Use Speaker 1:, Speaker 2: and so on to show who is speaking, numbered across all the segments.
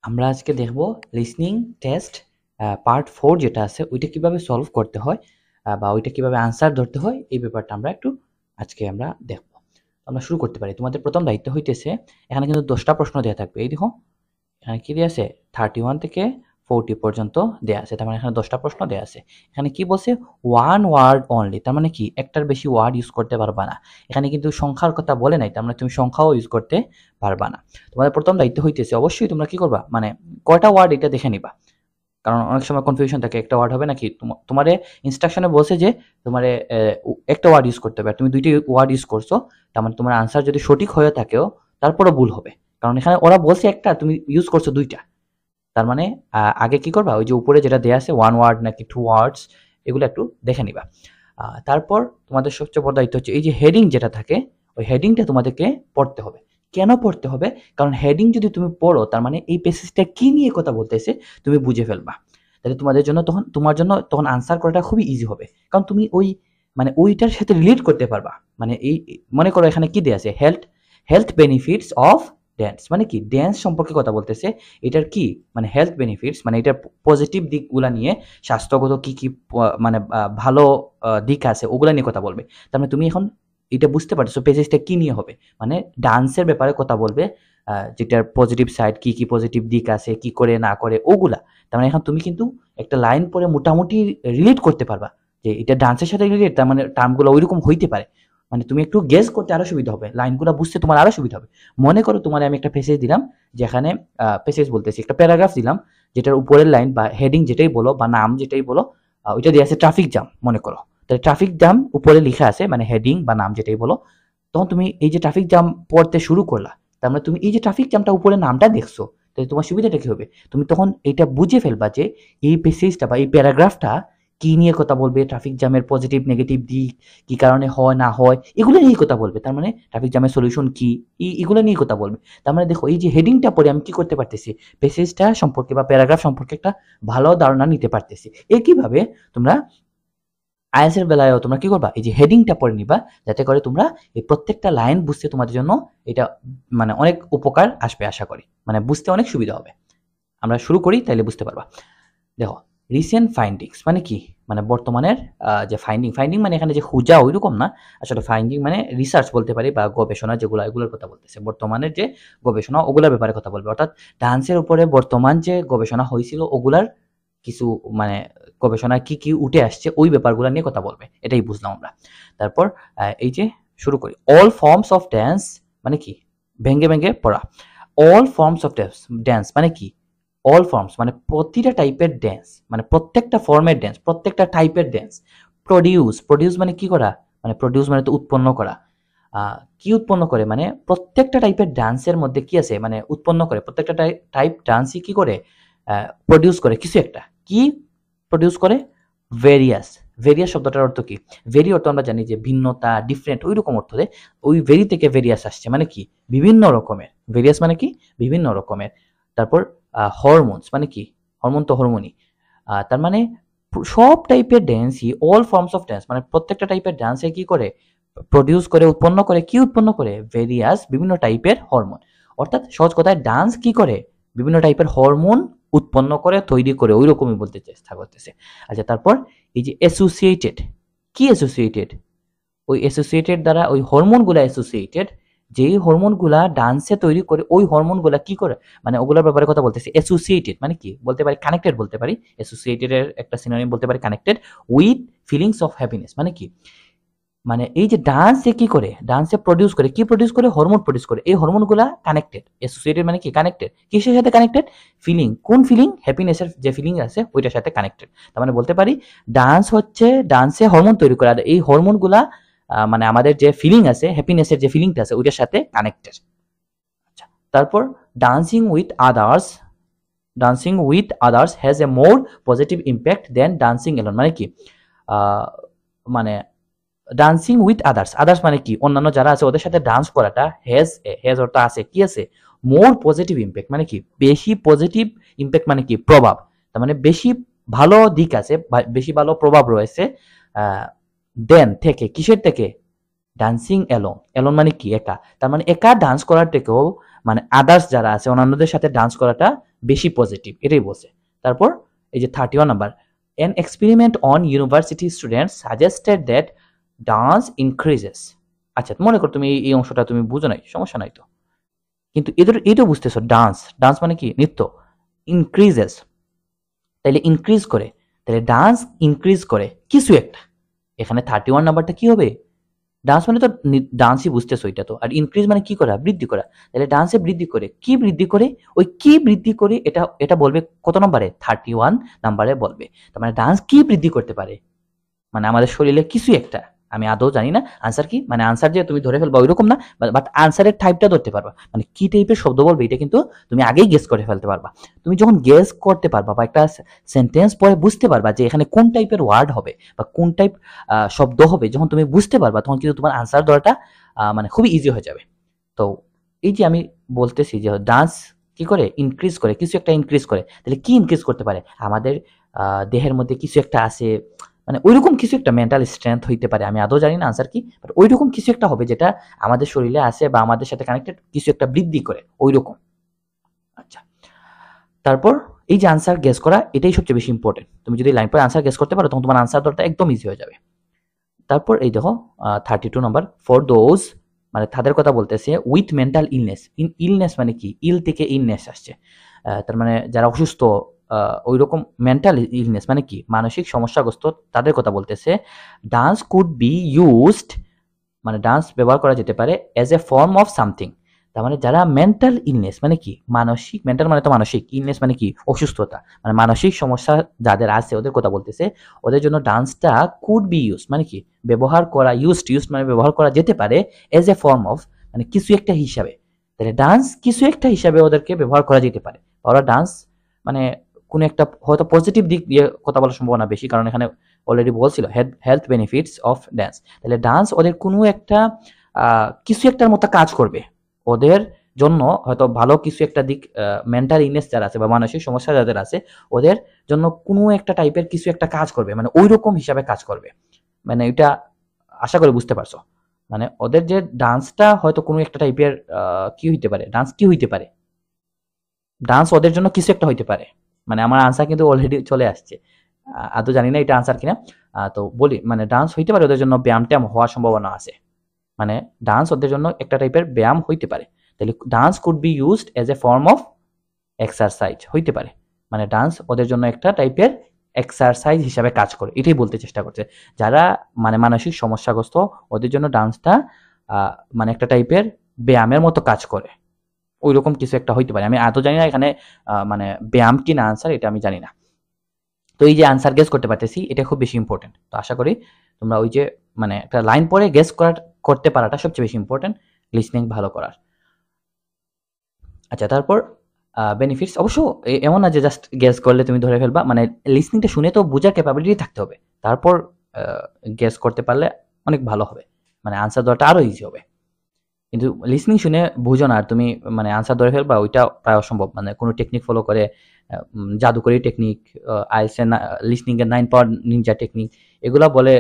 Speaker 1: আমরা আজকে দেখব লিসনিং টেস্ট পার্ট 4 যেটা আছে ওইটা কিভাবে সলভ করতে হয় বা ওইটা কিভাবে আনসার ধরতে হয় এই ব্যাপারটা আমরা একটু আজকে আমরা দেখব। আমরা শুরু করতে পারি। তোমাদের প্রথম দায়িত্ব হইতেছে এখানে কিন্তু 10টা প্রশ্ন দেয়া থাকবে। এই দেখো এখানে কি দেয়া আছে 31 থেকে 40 পর্যন্ত দেয়া আছে। তার মানে এখানে 10টা প্রশ্ন দেয়া আছে। এখানে কি বলছে ওয়ান ওয়ার্ড অনলি, তার মানে কি একটার বেশি ওয়ার্ড ইউজ করতে পারবা না। এখানে কিন্তু সংখ্যার কথা বলে নাই, তার মানে তুমি সংখ্যাও ইউজ করতে পারবা না। তোমাদের প্রথম দায়িত্ব হইতেছে অবশ্যই তোমরা কি করবা, মানে কয়টা ওয়ার্ড এটা দেখে নিবা, কারণ অনেক সময় কনফিউশন থাকে একটা ওয়ার্ড হবে নাকি। তোমারে ইনস্ট্রাকশনে বলছে যে তোমারে একটা ওয়ার্ড ইউজ করতে হবে, আর তুমি দুইটি ওয়ার্ড ইউজ করছো, তার মানে তোমার আনসার যদি সঠিক হয়ে থাকেও তারপরও ভুল হবে, কারণ এখানে ওরা বলছে একটা, তুমি ইউজ করছো দুইটা। তার মানে আগে কি করবা, ওই যে উপরে যেটা দেয়া আছে ওয়ান ওয়ার্ড নাকি টু ওয়ার্ডস, এগুলো একটু দেখে নিবা। তারপর তোমাদের সবচেয়ে বড় দায়িত্ব হচ্ছে এই যে হেডিং যেটা থাকে, ওই হেডিংটা তোমাদেরকে পড়তে হবে। কেন পড়তে হবে? কারণ হেডিং যদি তুমি পড়ো তার মানে এই প্যাসেজটা কি নিয়ে কথা বলতেছে তুমি বুঝে ফেলবা। তাহলে তোমার জন্য তখন আনসার করাটা খুবই ইজি হবে, কারণ তুমি ওই মানে ওইটার সাথে রিলেট করতে পারবা। মানে এই মনে করো এখানে কি দেয়া আছে, health health benefits of dance, মানে কি ড্যান্স সম্পর্কে কথা বলতেছে। এটার কি মানে হেলথ বেনিফিটস, মানে এটার পজিটিভ দিকগুলা নিয়ে, স্বাস্থ্যগত কি কি মানে ভালো দিক আছে ওগুলা নিয়ে কথা বলবে। তার মানে তুমি এখন এটা বুঝতে পারছো পেজেসটা কি নিয়ে হবে, মানে ডান্সের ব্যাপারে কথা বলবে, যেটার পজিটিভ সাইড কি কি পজিটিভ দিক আছে, কি করে না করে ওগুলা। তার মানে এখন তুমি কিন্তু একটা লাইন পরে মোটামুটি রিলেট করতে পারবা যে এটা ডান্সের সাথে রিলেট, তার মানে টার্মগুলো ওইরকম হইতে পারে। মানে তুমি একটু গেস করতে আরো সুবিধা হবে, লাইনগুলো বুঝতে তোমার আরো সুবিধা হবে। মনে করো তোমার আমি একটা প্যাসেজ দিলাম, যেখানে প্যাসেজ বলতেছি একটা প্যারাগ্রাফ দিলাম, যেটার উপরের লাইন বা হেডিং যেটাই বলো বা নাম যেটাই বলো, ওইটা দিয়ে আছে ট্রাফিক জ্যাম মনে করো। তাহলে ট্রাফিক জ্যাম উপরে লেখা আছে, মানে হেডিং বা নাম যেটাই বলো। তখন তুমি এই যে ট্রাফিক জ্যাম পড়তে শুরু করলা, তার মানে তুমি এই যে ট্রাফিক জ্যামটা উপরে নামটা দেখছো, তাহলে তোমার সুবিধাটা কি হবে, তুমি তখন এটা বুঝে ফেলবা যে এই প্যাসেজটা বা এই প্যারাগ্রাফটা কি নিয়ে কথা বলবে, ট্রাফিক জ্যামের পজিটিভ নেগেটিভ দিক, কি কারণে হয় না হয় এগুলো নিয়েই কথা বলবে। তার মানে ট্রাফিক জ্যামের সলিউশন কি, এগুলো নিয়ে কথা বলবে। তার মানে দেখো এই যে হেডিংটা পড়ে আমি কি করতে পারতেছি, প্যাসেজটা সম্পর্কে বা প্যারাগ্রাফ সম্পর্কে একটা ভালো ধারণা নিতে পারতেছি। একইভাবে তোমরা আইএলটিএস এর বেলায়ও তোমরা কি করবা, এই যে হেডিংটা পড়ে নিবা, যাতে করে তোমরা এই প্রত্যেকটা লাইন বুঝতে তোমাদের জন্য এটা মানে অনেক উপকার আসবে আশা করি, মানে বুঝতে অনেক সুবিধা হবে। আমরা শুরু করি তাইলে বুঝতে পারবা। দেখো রিসেন্ট ফাইন্ডিংস মানে কি, মানে বর্তমানের যে ফাইন্ডিং মানে এখানে যে খুঁজা ওইরকম না, আসলে ফাইন্ডিং মানে রিসার্চ বলতে পারি বা গবেষণা যেগুলো, এগুলোর কথা বলতেছে। বর্তমানের যে গবেষণা ওগুলোর ব্যাপারে কথা বলবে, অর্থাৎ ডান্সের উপরে বর্তমান যে গবেষণা হয়েছিল ওগুলার কিছু মানে গবেষণায় কি কি উঠে আসছে ওই ব্যাপারগুলো নিয়ে কথা বলবে, এটাই বুঝলাম আমরা। তারপর এই যে শুরু করি, অল ফর্মস অফ ড্যান্স মানে কি, ভেঙ্গে ভেঙ্গে পড়া। অল ফর্মস অফ ড্যান্স মানে কি, অল ফর্মস মানে প্রতিটা টাইপের ড্যান্স, মানে প্রত্যেকটা ফর্মের ড্যান্স, প্রত্যেকটা টাইপের ড্যান্স। প্রডিউস মানে কি করা, মানে প্রডিউস মানে তো উৎপন্ন করা। কি উৎপন্ন করে, মানে প্রত্যেকটা টাইপের ডান্সের মধ্যে কি আছে, মানে উৎপন্ন করে, প্রত্যেকটা টাইপ ডান্সই কি করে, প্রডিউস করে কিছু একটা। কি প্রডিউস করে, ভেরিয়াস। ভেরিয়াস শব্দটার অর্থ কি, ভেরি অর্থ আমরা জানি যে ভিন্নতা, ডিফারেন্ট, ওই রকম অর্থ দেয়। ওই ভেরি থেকে ভেরিয়াস আসছে, মানে কি বিভিন্ন রকমের, ভেরিয়াস মানে কি বিভিন্ন রকমের। তারপর হরমোনস মানে কি, হরমোন তো হরমোনই। তার মানে সব টাইপের ড্যান্সই, অল ফর্মস অফ ড্যান্স মানে প্রত্যেকটা টাইপের ডান্সে কি করে, প্রডিউস করে, উৎপন্ন করে, কি উৎপন্ন করে, ভেরিয়াস বিভিন্ন টাইপের হরমোন। অর্থাৎ সহজ কথায় ডান্স কি করে, বিভিন্ন টাইপের হরমোন উৎপন্ন করে, তৈরি করে, ওই রকমই বলতে চেষ্টা করতেছে। আচ্ছা তারপর এই যে অ্যাসোসিয়েটেড, কি অ্যাসোসিয়েটেড, ওই অ্যাসোসিয়েটেড দ্বারা ওই হরমোনগুলা অ্যাসোসিয়েটেড, যেই হরমোনগুলা ডান্সে তৈরি করে ওই হরমোনগুলা কি করে, মানে ওগুলোর ব্যাপারে কথা বলতেছি। অ্যাসোসিয়েটেড মানে কি বলতে পারি, কানেক্টেড বলতে পারি, অ্যাসোসিয়েটেড এর একটা সিনোনিম বলতে পারি connected, with feelings of happiness মানে কি, মানে এই যে ডান্সে কি করে, ডান্সে প্রডিউস করে, কি প্রডিউস করে, হরমোন প্রডিউস করে, এই হরমোনগুলা কানেক্টেড। অ্যাসোসিয়েটেড মানে কি কানেক্টেড, কিসের সাথে কানেক্টেড, ফিলিং, কোন ফিলিং, হ্যাপিনেসের যে ফিলিং আছে ওইটার সাথে কানেক্টেড। তার মানে বলতে পারি ডান্স হচ্ছে ডান্সে হরমোন তৈরি করে, আর এই হরমোনগুলা মানে আমাদের যে ফিলিং আছে, হ্যাপিনেসের যে ফিলিংটা আছে ওইটার সাথে কানেক্টেড। আচ্ছা তারপর dancing with others has a more positive impact than dancing alone মানে কি, মানে ডান্সিং উইথ আদার্স, আদার্স মানে কি অন্যান্য যারা আছে ওদের সাথে ডান্স করাটা, হ্যাজ অর্থ আছে, কি আছে, মোর পজিটিভ ইম্প্যাক্ট মানে কি বেশি পজিটিভ ইম্প্যাক্ট মানে কি প্রভাব, তার মানে বেশি ভালো দিক আছে, বেশি ভালো প্রভাব রয়েছে দেন থেকে, কিসের থেকে, ডান্সিং এলোন, এলোন মানে কি একা, তার মানে একা ডান্স করার থেকেও মানে আদার্স যারা আছে অন্যান্যদের সাথে ডান্স করাটা বেশি পজিটিভ, এটাই বলছে। তারপর এই যে 31 number, an experiment on university students suggested that dance increases। আচ্ছা, মনে করো তুমি এই অংশটা তুমি বুঝো নাই, সমস্যা নাই তো, কিন্তু এটাও বুঝতেছো, ডান্স ডান্স মানে কি নৃত্য, ইনক্রিজেস, তাইলে ইনক্রিজ করে, তাহলে ডান্স ইনক্রিজ করে কিছু একটা, এখানে 31 নাম্বারটা কি হবে, ডান্স মানে তো ডান্সই বুঝতেছো এটা তো, আর ইনক্রিজ মানে কি করা, বৃদ্ধি করা, তাহলে ডান্সে বৃদ্ধি করে, কি বৃদ্ধি করে, ওই কি বৃদ্ধি করে এটা এটা বলবে কত নম্বরে, 31 নাম্বারে বলবে। তার মানে ডান্স কি বৃদ্ধি করতে পারে, মানে আমাদের শরীরে কিছু একটা, আমি আদৌ জানি না আনসার কি, মানে আনসার যে তুমি ধরে ফেলবা ওইরকম না, বাট আনসারের টাইপটা ধরতে পারবা, মানে কি টাইপের শব্দ বলবে এটা কিন্তু তুমি আগেই গেস করে ফেলতে পারবা। তুমি যখন গেস করতে পারবা বা একটা সেন্টেন্স পরে বুঝতে পারবা যে এখানে কোন টাইপের ওয়ার্ড হবে বা কোন টাইপ শব্দ হবে, যখন তুমি বুঝতে পারবা তখন কিন্তু তোমার আনসার দেওয়াটা মানে খুবই ইজি হয়ে যাবে। তো এই যে আমি বলতেছি যে ডান্স কি করে, ইনক্রিজ করে, কিছু একটা ইনক্রিজ করে, তাহলে কি ইনক্রিজ করতে পারে, আমাদের দেহের মধ্যে কিছু একটা আছে, মানে ওইরকম কিছু একটা মেন্টাল স্ট্রেংথ হইতে পারে, আমি আদৌ জানি না আনসার কি, বাট ওইরকম কিছু একটা হবে যেটা আমাদের শরীরে আছে বা আমাদের সাথে কানেক্টেড, কিছু একটা বৃদ্ধি করে ওইরকম। আচ্ছা, তারপর এই যে আনসার গেস করা, এটাই সবচেয়ে বেশি ইম্পর্টেন্ট। তুমি যদি লাইন পরে আনসার গেস করতে পারো তখন তোমার আনসার দরটা একদম ইজি হয়ে যাবে। তারপর এই দেখো 32 নম্বর, ফর দোজ, মানে তাদের কথা বলতেছে, উইথ মেন্টাল ইলনেস, ইলনেস মানে কি, ইল থেকে ইলনেস আসছে, তার মানে যারা অসুস্থ, ওই রকম মেন্টাল ইলনেস মানে কি, মানসিক সমস্যাগ্রস্ত, তাদের কথা বলতেছে, ডান্স কুড বি ইউজড, মানে ডান্স ব্যবহার করা যেতে পারে as a form of something. তার মানে যারা মেন্টাল ইলনেস মানে কি, মানসিক, মেন্টাল মানে তো মানসিক, ইলনেস মানে কি অসুস্থতা, মানে মানসিক সমস্যা যাদের আছে ওদের কথা বলতেছে, ওদের জন্য ডান্সটা কুড বি ইউজ মানে কি, ব্যবহার করা, ইউজড মানে ব্যবহার করা যেতে পারে এজ এ ফর্ম অফ, মানে কিছু একটা হিসাবে, তাহলে ডান্স কিছু একটা হিসাবে ওদেরকে ব্যবহার করা যেতে পারে। ওরা ডান্স মানে কোন একটা হয়তো পজিটিভ দিক দিয়ে কথা বলার সম্ভাবনা বেশি, কারণ এখানে অলরেডি বলছিল হেলথ বেনিফিটস অফ ডান্স, তাহলে ডান্স ওদের কোনো একটা কিছু একটার মতো কাজ করবে ওদের জন্য, হয়তো ভালো কিছু একটা দিক, মেন্টাল ইলনেস যারা আছে বা মানসিক সমস্যা যাদের আছে ওদের জন্য কোনো একটা টাইপের কিছু একটা কাজ করবে, মানে ওই রকম হিসাবে কাজ করবে, মানে এটা আশা করি বুঝতে পারছো। মানে ওদের যে ডান্সটা হয়তো কোনো একটা টাইপের কি হইতে পারে, ডান্স কি হইতে পারে, ডান্স ওদের জন্য কিছু একটা হইতে পারে, মানে আমার আনসার কিন্তু অলরেডি চলে আসছে, আদৌ জানি না এটা আনসার কিনা, তো বলি মানে ডান্স হইতে পারে ওদের জন্য ব্যায়াম ট্যায়াম হওয়ার সম্ভাবনা আছে, মানে ডান্স ওদের জন্য একটা টাইপের ব্যায়াম হইতে পারে, তাহলে dance could be used as a form of exercise হইতে পারে, মানে ডান্স ওদের জন্য একটা টাইপের এক্সারসাইজ হিসাবে কাজ করে, এটাই বলতে চেষ্টা করছে। যারা মানে মানসিক সমস্যাগ্রস্ত ওদের জন্য ডান্সটা মানে একটা টাইপের ব্যায়ামের মতো কাজ করে, ওইরকম কিছু একটা হইতে পারে, আমি আদৌ জানি না এখানে মানে ব্যায়াম কি না আনসার, এটা আমি জানি না। তো এই যে আনসার গেস করতে পারতেছি এটা খুব বেশি ইম্পর্টেন্ট, তো আশা করি তোমরা ওই যে মানে একটা লাইন পরে গেস করতে পারাটা সবচেয়ে বেশি ইম্পর্টেন্ট, লিসনিং ভালো করার। আচ্ছা, তারপর বেনিফিটস, অবশ্য এমন না যে জাস্ট গেস করলে তুমি ধরে ফেলবা, মানে লিসনিংটা শুনে তো বোঝার ক্যাপাবিলিটি থাকতে হবে, তারপর গেস করতে পারলে অনেক ভালো হবে, মানে আনসার দেওয়াটা আরো ইজি হবে। কিন্তু লিসনিং শুনে বুঝো না আর তুমি মানে আনসার ধরে ফেলবা, ওইটা প্রায় অসম্ভব, মানে কোনো টেকনিক ফলো করে, জাদুকরি টেকনিক, আইএলটিএস লিসনিং এর 9 পাওয়ার নিনজা টেকনিক, এগুলা বলে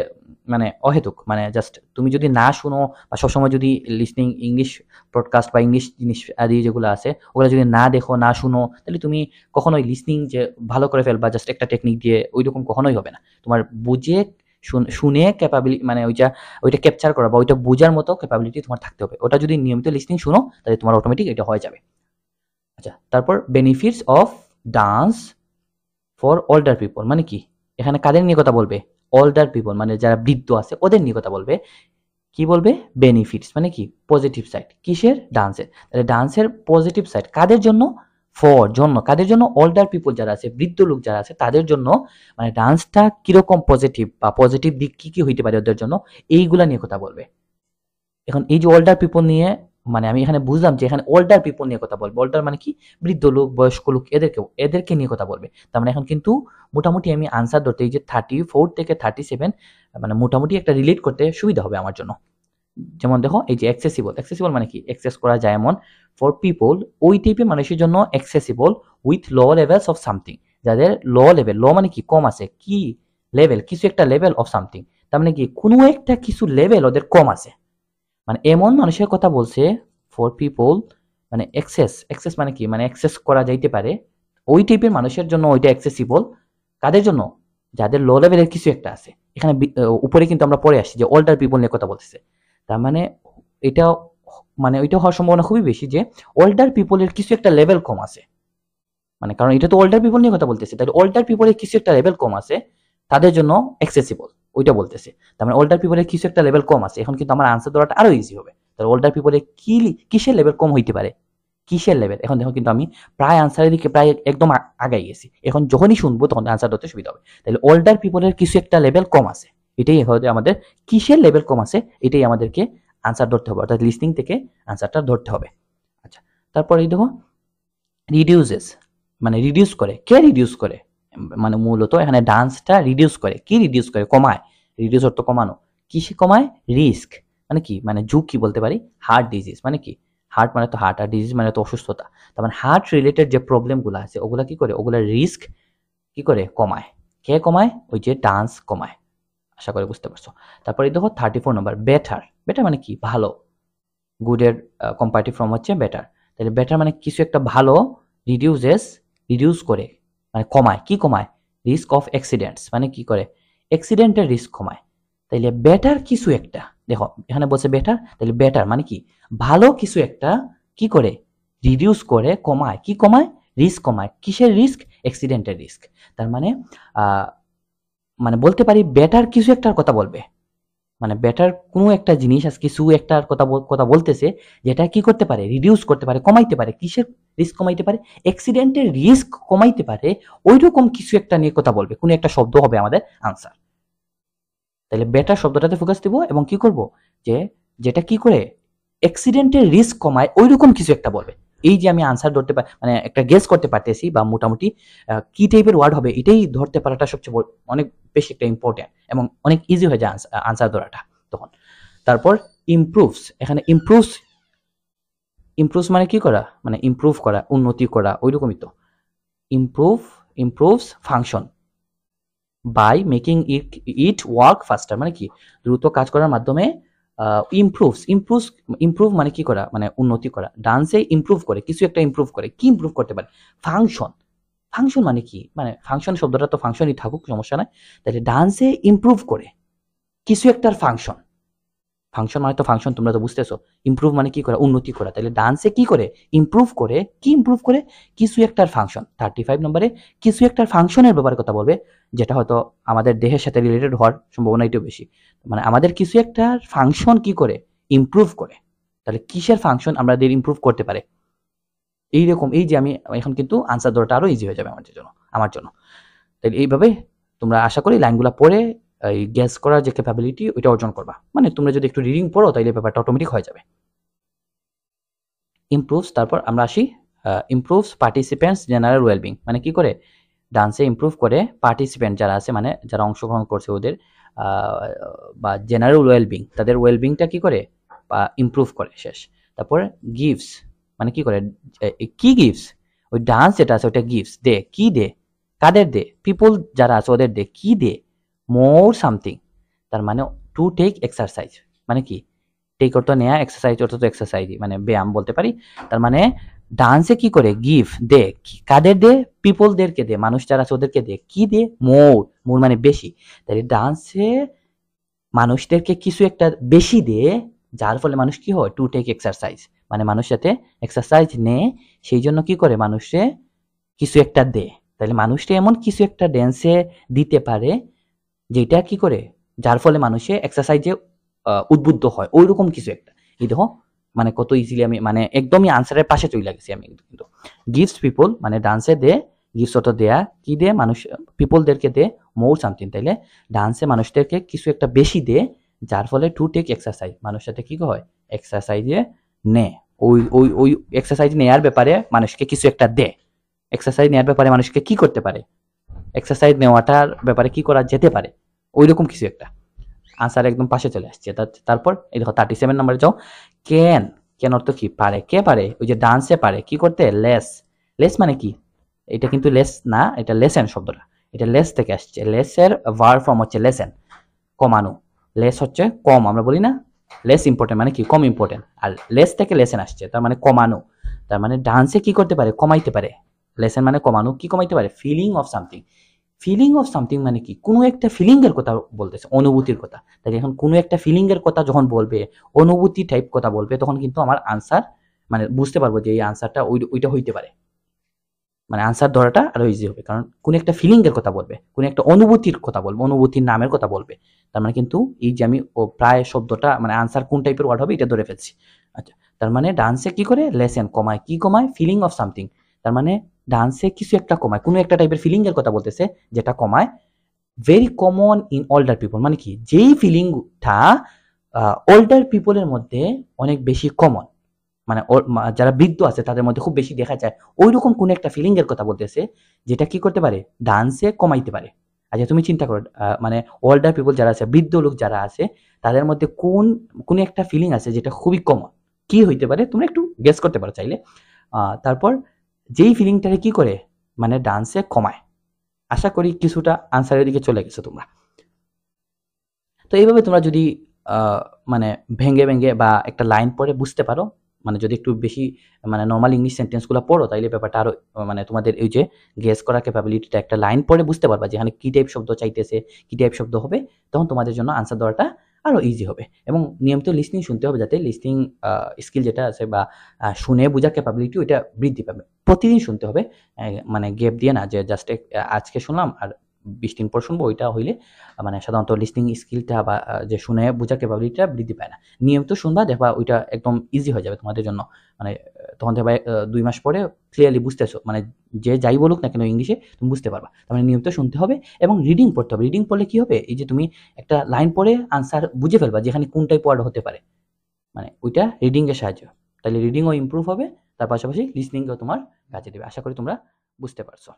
Speaker 1: মানে অহেতুক, মানে জাস্ট তুমি যদি না শুনো বা সবসময় যদি লিসনিং ইংলিশ ব্রডকাস্ট বা ইংলিশ জিনিস আদি যেগুলো আছে ওগুলো যদি না দেখো না শুনো, তাহলে তুমি কখনোই লিসনিং যে ভালো করে ফেলবা জাস্ট একটা টেকনিক দিয়ে, ওইরকম কখনোই হবে না। তোমার বুঝে শুনে ক্যাপাবিলিটি মানে ওইটা ক্যাপচার করা বা ওইটা বোঝার মতো ক্যাপাবিলিটি তোমার থাকতে হবে, ওটা যদি নিয়মিত লিসনিং শুনো তাহলে তোমার অটোমেটিক এটা হয়ে যাবে। আচ্ছা, তারপর benefits of dance for older people, মানে কি, এখানে কাদের নিয়ে কথা বলবে, ওল্ডার পিপল মানে যারা বৃদ্ধ আছে ওদের নিয়ে কথা বলবে, কি বলবে, বেনিফিটস মানে কি, পজিটিভ সাইড, কিসের, ডান্সের, তাহলে ডান্সের পজিটিভ সাইড কাদের জন্য, ফর জন্য, কাদের জন্য, ওল্ডার পিপল যারা আছে, বৃদ্ধ লোক যারা আছে তাদের জন্য, মানে ডান্সটা কিরকম পজিটিভ বা পজিটিভ দিক কি কি হইতে পারে ওদের জন্য, এইগুলা নিয়ে কথা বলবে। এখন এই যে ওল্ডার পিপল নিয়ে, মানে আমি এখানে বুঝলাম যে এখানে ওল্ডার পিপল নিয়ে কথা বলবে, ওল্ডার মানে কি, বৃদ্ধ লোক, বয়স্ক লোক, এদেরকে নিয়ে কথা বলবে। তার মানে এখন কিন্তু মোটামুটি আমি আনসার ধরতে এই যে 34 থেকে 37 মানে মোটামুটি একটা রিলেট করতে সুবিধা হবে আমার জন্য। যেমন দেখো এই যে অ্যাক্সেসিবল মানে কি, অ্যাক্সেস করা যায় এমন, ফর পিপল ওই টাইপের মানুষের জন্য, accessible with low levels of something, যাদের লো লেভেল, লো মানে কি কম আছে, কি লেভেল, কিছু একটা লেভেল অফ সামথিং, তার মানে কি কোনো একটা কিছু লেভেল ওদের কম আছে, মানে এমন মানুষের কথা বলছে, ফর পিপল মানে অ্যাক্সেস মানে কি, মানে অ্যাক্সেস করা যাইতে পারে, ওই টাইপের মানুষের জন্য ওইটা অ্যাক্সেসিবল। কাদের জন্য? যাদের লো লেভেলের কিছু একটা আছে। এখানে উপরে কিন্তু আমরা পড়ে আসছি যে ওল্ডার পিপল নিয়ে কথা বলতেছে। তার মানে এটা মানে ওইটা হওয়ার সম্ভাবনা খুবই বেশি যে ওল্ডার পিপলের কিছু একটা লেভেল কম আছে। মানে কারণ এটা তো ওল্ডার পিপল নিয়ে কথা বলতেছে, তাহলে ওল্ডার পিপলের কিছু একটা লেভেল কম আছে, তাদের জন্য অ্যাক্সেসিবল ওইটা বলতেছে। তার মানে ওল্ডার পিপলের কিছু একটা লেভেল কম আছে। এখন কিন্তু আমার আনসার দেওয়াটা আরো ইজি হবে। তাহলে ওল্ডার পিপলের কিসের লেভেল কম হইতে পারে? কিসের লেভেল? এখন দেখো কিন্তু আমি প্রায় আনসারের দিকে প্রায় একদম আগাই গেছি। এখন যখনই শুনবো তখন আনসার ধরতে সুবিধা হবে। তাহলে ওল্ডার পিপলের কিছু একটা লেভেল কম আছে, এটাই হচ্ছে আমাদের কিসের লেভেল কম আছে, এটাই আমাদেরকে আনসার ধরতে হবে, অর্থাৎ লিসনিং থেকে আনসারটা ধরতে হবে। আচ্ছা, তারপরে এই দেখো রিডিউসেস, মানে রিডিউস করে। কে রিডিউস করে? মানে মূলত এখানে ডান্সটা রিডিউস করে। কি রিডিউস করে? কমায়। রিডিউস অর্থ কমানো। কিসে কমায়? রিস্ক মানে কি? মানে ঝুঁকি বলতে পারি। হার্ট ডিজিজ মানে কি? হার্ট মানে তো হার্ট, আর ডিজিজ মানে তো অসুস্থতা। তার মানে হার্ট রিলেটেড যে প্রবলেমগুলো আছে ওগুলা কি করে? ওগুলা রিস্ক কি করে? কমায়। কে কমায়? ওই যে ডান্স কমায়। আশা করি বুঝতে পারছো। তারপরে দেখো 34 নম্বর, বেটার। বেটার মানে কি? ভালো। গুডের কম্পারেটিভ ফর্ম হচ্ছে বেটার। তাহলে বেটার মানে কিছু একটা ভালো, রিডিউস করে মানে কমায়। কি কমায়? রিস্ক অফ অ্যাক্সিডেন্টস মানে কি করে? অ্যাক্সিডেন্টের রিস্ক কমায়। তাইলে বেটার কিছু একটা, দেখো এখানে বলছে বেটার, তাহলে বেটার মানে কি? ভালো কিছু একটা কি করে? রিডিউস করে, কমায়। কি কমায়? রিস্ক কমায়। কিসের রিস্ক? অ্যাক্সিডেন্টের রিস্ক। তার মানে মানে বলতে পারি বেটার কিছু একটার কথা বলবে, মানে বেটার কোনো একটা জিনিস আছে, কিছু একটার কথা বলতেছে, যেটা কি করতে পারে? রিডিউস করতে পারে, কমাইতে পারে। কিসের রিস্ক কমাইতে পারে? অ্যাক্সিডেন্টের রিস্ক কমাইতে পারে। ওই রকম কিছু একটা নিয়ে কথা বলবে, কোনো একটা শব্দ হবে আমাদের আনসার। তাহলে বেটার শব্দটাতে ফোকাস দিব এবং কি করব? যে যেটা কি করে অ্যাক্সিডেন্টের রিস্ক কমায়, ওই রকম কিছু একটা বলবে। এই যে আমি আনসার ধরতে মানে একটা গেস করতে পারতেছি বা মোটামুটি কি টাইপের ওয়ার্ড হবে এটাই ধরতে পারাটা সবচেয়ে অনেক বেশি একটা ইম্পর্টেন্ট এবং অনেক ইজি হয়ে যায় আনসার ধরাটা তখন। তারপর ইমপ্রুভস, এখানে ইমপ্রুভস মানে কি করা? মানে ইমপ্রুভ করা, উন্নতি করা, ওই রকমই তো। Improves function by making it work faster মানে কি? দ্রুত কাজ করার মাধ্যমে ইমপ্রুভ মানে কি করা? মানে উন্নতি করা। ডান্সে ইমপ্রুভ করে, কিছু একটা ইমপ্রুভ করে। কি ইমপ্রুভ করতে পারে? ফাংশন মানে কি? মানে ফাংশন শব্দটা তো ফাংশনই থাকুক, সমস্যা নাই। তাহলে ডান্সে ইমপ্রুভ করে কিছু একটার ফাংশন। ফাংশন মানে তো ফাংশন, তোমরা তো বুঝতেছো। ইমপ্রুভ মানে কি করা? উন্নতি করা। তাহলে ডান্সে কি করে? ইমপ্রুভ করে। কি ইমপ্রুভ করে? কিছু একটার ফাংশন। 35 নম্বরে কিছু একটার ফাংশনের ব্যাপারে কথা বলবে, যেটা হয়তো আমাদের দেহের সাথে রিলেটেড হওয়ার সম্ভাবনা একটু বেশি। মানে আমাদের কিছু একটার ফাংশন কি করে? ইমপ্রুভ করে। তাহলে কিসের ফাংশন আমাদের ইমপ্রুভ করতে পারে? এইরকম, এই যে আমি এখন কিন্তু আনসার ধরাটা আরো ইজি হয়ে যাবে আমার জন্য। তাহলে এইভাবে তোমরা আশা করি লাইনগুলো পড়ে এই গেস করার যে ক্যাপাবিলিটি ওইটা অর্জন করবা। মানে তোমরা যদি একটু রিডিং পড়ো তাহলে ব্যাপারটা অটোমেটিক হয়ে যাবে। ইমপ্রুভস, তারপর আমরা আসি ইমপ্রুভস পার্টিসিপেন্টস জেনারেল ওয়েলবিং মানে কি করে? ডান্সে ইমপ্রুভ করে পার্টিসিপেন্ট যারা আছে, মানে যারা অংশগ্রহণ করছে ওদের বা জেনারেল ওয়েলবিং, তাদের ওয়েলবিংটা কি করে? বা ইমপ্রুভ করে। শেষ। তারপর গিভস মানে কি করে? কি গিভস? ওই ডান্স যেটা আছে ওইটা গিভস দে। কি দে? কাদের দে? পিপল যারা আছে ওদের দে। কি দে? More something. তার মানে টু টেক এক্সারসাইজ মানে কি? টেক অর্থ নেয়া, এক্সারসাইজ অর্থ তো এক্সারসাইজই মানে ব্যায়াম বলতে পারি। তার মানে ডান্সে কি করে? গিভ দে। কাদের দে? পিপলদেরকে দে, মানুষ যারা আছে ওদেরকে দে। কি দে? মোর মানে বেশি। তাহলে ডান্সে মানুষদেরকে কিছু একটা বেশি দে, যার ফলে মানুষ কি হয়? টু টেক এক্সারসাইজ মানে মানুষ যাতে এক্সারসাইজ নেয়, সেই জন্য কি করে? মানুষে কিছু একটা দে। তাহলে মানুষটা এমন কিছু একটা ড্যান্সে দিতে পারে যেটা কি করে? যার ফলে মানুষে এক্সারসাইজে উদ্বুদ্ধ হয়, ওই রকম কিছু একটা। এই দেখো মানে কত ইজিলি আমি মানে একদমই আনসারের পাশে চলে গেছি আমি কিন্তু। গিভস পিপল মানে ডান্সে দে, গিভস অর্থ দেয়া। কি দে? মানুষ পিপলদেরকে দে মোর সামথিং। তাইলে ডান্সে মানুষদেরকে কিছু একটা বেশি দে, যার ফলে টু টেক এক্সারসাইজ মানুষ সাথে কি হয়? এক্সারসাইজে নে। ওই এক্সারসাইজ নেয়ার ব্যাপারে মানুষকে কিছু একটা দে। এক্সারসাইজ নেওয়ার ব্যাপারে মানুষকে কি করতে পারে? এক্সারসাইজ নেওয়াটার ব্যাপারে কি করা যেতে পারে? ওই রকম কিছু একটা। আনসার একদম পাশে চলে আসছে। তারপর এই দেখো 37 নম্বরে যাও। ক্যান অর্থ কি? পারে। কে পারে? ওই যে ডান্সে পারে কি করতে? লেস মানে কি? এটা কিন্তু লেস না, এটা লেসেন শব্দটা। এটা লেস থেকে আসছে। লেসের ভার্ব ফর্ম হচ্ছে লেসেন, কমানো। লেস হচ্ছে কম, আমরা বলি না লেস ইম্পর্টেন্ট মানে কি? কম ইম্পর্টেন্ট। আর লেস থেকে লেসেন আসছে, তার মানে কমানো। তার মানে ডান্সে কি করতে পারে? কমাইতে পারে। লেসেন মানে কমানো, কি কমাইতে পারে? Feeling of something. Feeling of something মানে কি? কোনো একটা ফিলিং এর কথা বলতেছে, অনুভূতির কথা। তাহলে এখন কোনো একটা ফিলিং এর কথা যখন বলবে, অনুভূতি টাইপ কথা বলবে, তখন কিন্তু আমার আনসার মানে বুঝতে পারবো যে এই আনসারটা ওইটা হইতে পারে। মানে আনসার ধরাটা আরো ইজি হবে, কারণ কোন একটা ফিলিং এর কথা বলবে, কোন একটা অনুভূতির কথা বলবে, অনুভূতির নামের কথা বলবে। তার মানে কিন্তু এই যে আমি প্রায় শব্দটা মানে আনসার কোন টাইপের ওয়ার্ড হবে এটা ধরে ফেলছি। আচ্ছা, তার মানে ডান্সে কি করে? লেসেন কমায়, কি কমায়? Feeling of something. তার মানে ডান্সে কিছু একটা কমায়, কোনো একটা টাইপের ফিলিং এর কথা বলতেছে যেটা কমায়। Very common in older people, মানে কি? যেই ফিলিংটা ওল্ডার পিপলের মধ্যে অনেক বেশি কমন, মানে যারা বৃদ্ধ আছে তাদের মধ্যে খুব বেশি দেখা যায়, ওইরকম কোন একটা ফিলিং এর কথা বলতেছে যেটা কি করতে পারে? ডান্সে কমাইতে পারে। আচ্ছা তুমি চিন্তা করো, মানে ওল্ডার পিপল যারা আছে, বৃদ্ধ লোক যারা আছে, তাদের মধ্যে কোন একটা ফিলিং আছে যেটা খুবই কমন, কি হইতে পারে? তোমরা একটু গেস করতে পারো চাইলে। তারপর যেই ফিলিংটারে কি করে? মানে ডান্সে কমায়। আশা করি কিছুটা আনসারের দিকে চলে গেছো তোমরা। তো এইভাবে তোমরা যদি মানে ভেঙে বা একটা লাইন পড়ে বুঝতে পারো, মানে যদি একটু বেশি মানে নরমাল ইংলিশ সেন্টেন্সগুলো পড়ো, তাইলে ব্যাপারটা আরো মানে তোমাদের এই যে গেস করা ক্যাপাবিলিটিটা একটা লাইন পড়ে বুঝতে পারবা যে এখানে কি টাইপ শব্দ চাইতেছে, কি টাইপ শব্দ হবে, তখন তোমাদের জন্য আনসার দেওয়াটা আরো ইজি হবে। এবং নিয়মিত লিসনিং শুনতে হবে, যাতে লিসনিং স্কিল যেটা আছে বা শুনে বোঝার ক্যাপাবিলিটি ওইটা বৃদ্ধি পাবে। প্রতিদিন শুনতে হবে, মানে গ্যাপ দিয়ে না, যে জাস্ট আজকে শুনলাম আর ২০ দিন পর শুনবো, ওইটা হইলে মানে সাধারণত লিসনিং স্কিলটা বা যে শুনে বোঝার ক্যাপাবিলিটিটা বৃদ্ধি পায় না। নিয়মিত শুনবা, দেখবা ওইটা একদম ইজি হয়ে যাবে তোমাদের জন্য। মানে তখন দেখবা ২ মাস পরে ক্লিয়ারলি বুঝতেছো, মানে যে যাই বলুক না কেন ইংলিশে তুমি বুঝতে পারবা। তার মানে নিয়মিত শুনতে হবে এবং রিডিং পড়তে হবে। রিডিং পড়লে কি হবে? এই যে তুমি একটা লাইন পড়ে আনসার বুঝে ফেলবা যে এখানে কোন টাইপ ওয়ার্ড হতে পারে। মানে ওইটা রিডিং এর সাহায্য। তাহলে রিডিংও ইমপ্রুভ হবে, তার পাশাপাশি লিসনিংও তোমার কাজে দেবে। আশা করি তোমরা বুঝতে পারছো।